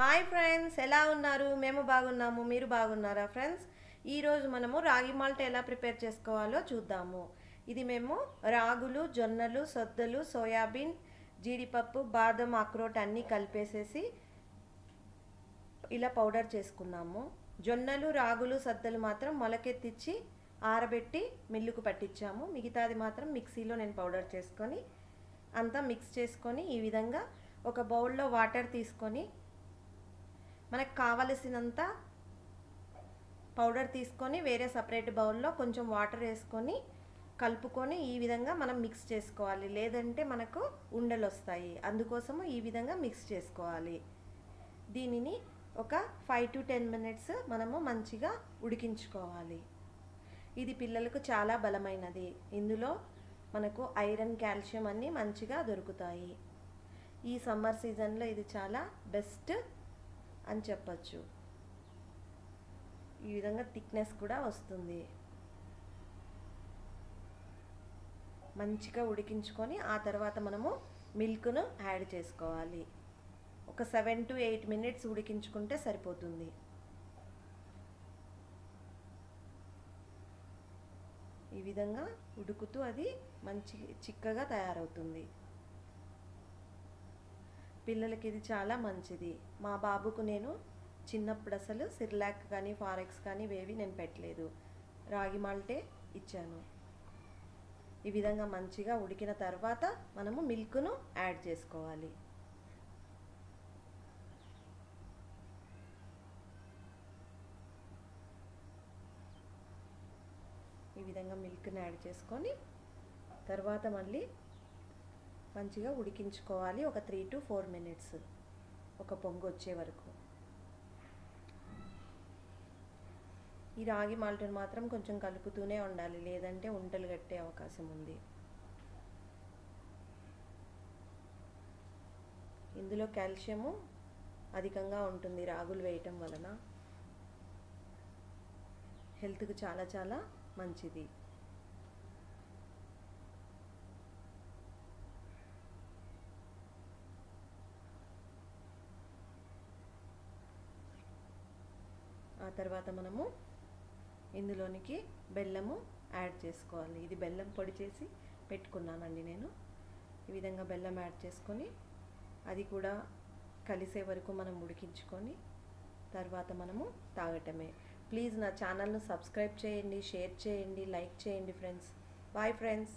Hi friends, ఎలా ఉన్నారు? మేము బాగున్నాము. మీరు బాగున్నారా ఫ్రెండ్స్? ఈరోజు మనము రాగి మాల్ట్ ఎలా ప్రిపేర్ చేసుకోవాలో చూద్దాము. ఇది మేము రాగులు, జొన్నలు, సొద్దలు, సోయాబీన్, జీడిపప్పు, బాదం, అక్రోట్ అన్నీ కలిపేసేసి ఇలా పౌడర్ చేసుకున్నాము. జొన్నలు, రాగులు, సద్దలు మాత్రం మొలకెత్తిచ్చి ఆరబెట్టి మిల్లుకు పట్టించాము. మిగతాది మాత్రం మిక్సీలో నేను పౌడర్ చేసుకొని అంతా మిక్స్ చేసుకొని ఈ విధంగా ఒక బౌల్లో వాటర్ తీసుకొని మనకు కావలసినంత పౌడర్ తీసుకొని వేరే సపరేట్ బౌల్లో కొంచెం వాటర్ వేసుకొని కలుపుకొని ఈ విధంగా మనం మిక్స్ చేసుకోవాలి. లేదంటే మనకు ఉండలు వస్తాయి. అందుకోసము ఈ విధంగా మిక్స్ చేసుకోవాలి. దీనిని ఒక 5 to 10 minutes మనము మంచిగా ఉడికించుకోవాలి. ఇది పిల్లలకు చాలా బలమైనది. ఇందులో మనకు ఐరన్, కాల్షియం అన్నీ మంచిగా దొరుకుతాయి. ఈ సమ్మర్ సీజన్లో ఇది చాలా బెస్ట్ అని చెప్పచ్చు. ఈ విధంగా థిక్నెస్ కూడా వస్తుంది. మంచిగా ఉడికించుకొని ఆ తర్వాత మనము మిల్క్ను యాడ్ చేసుకోవాలి. ఒక 7 to 8 minutes ఉడికించుకుంటే సరిపోతుంది. ఈ విధంగా ఉడుకుతూ అది మంచి చిక్కగా తయారవుతుంది. పిల్లలకి ఇది చాలా మంచిది. మా బాబుకు నేను చిన్నప్పుడు అసలు సిర్లాక్ కానీ ఫారెక్స్ కానీ ఇవేవి నేను పెట్టలేదు. రాగి మాల్టే ఇచ్చాను. ఈ విధంగా మంచిగా ఉడికిన తర్వాత మనము మిల్క్ను యాడ్ చేసుకోవాలి. ఈ విధంగా మిల్క్ని యాడ్ చేసుకొని తర్వాత మళ్ళీ మంచిగా ఉడికించుకోవాలి. ఒక 3 to 4 minutes ఒక పొంగు వచ్చే వరకు. ఈ రాగి మాల్ట్ని మాత్రం కొంచెం కలుపుతూనే ఉండాలి, లేదంటే ఉంటలు కట్టే అవకాశం ఉంది. ఇందులో కాల్షియము అధికంగా ఉంటుంది రాగులు వేయటం వలన. హెల్త్కి చాలా చాలా మంచిది. ఆ తర్వాత మనము ఇందులోనికి బెల్లము యాడ్ చేసుకోవాలి. ఇది బెల్లం పొడి చేసి పెట్టుకున్నానండి నేను. ఈ విధంగా బెల్లం యాడ్ చేసుకొని అది కూడా కలిసే వరకు మనం ఉడికించుకొని తర్వాత మనము తాగటమే. ప్లీజ్ నా ఛానల్ను సబ్స్క్రైబ్ చేయండి, షేర్ చేయండి, లైక్ చేయండి ఫ్రెండ్స్. Bye friends.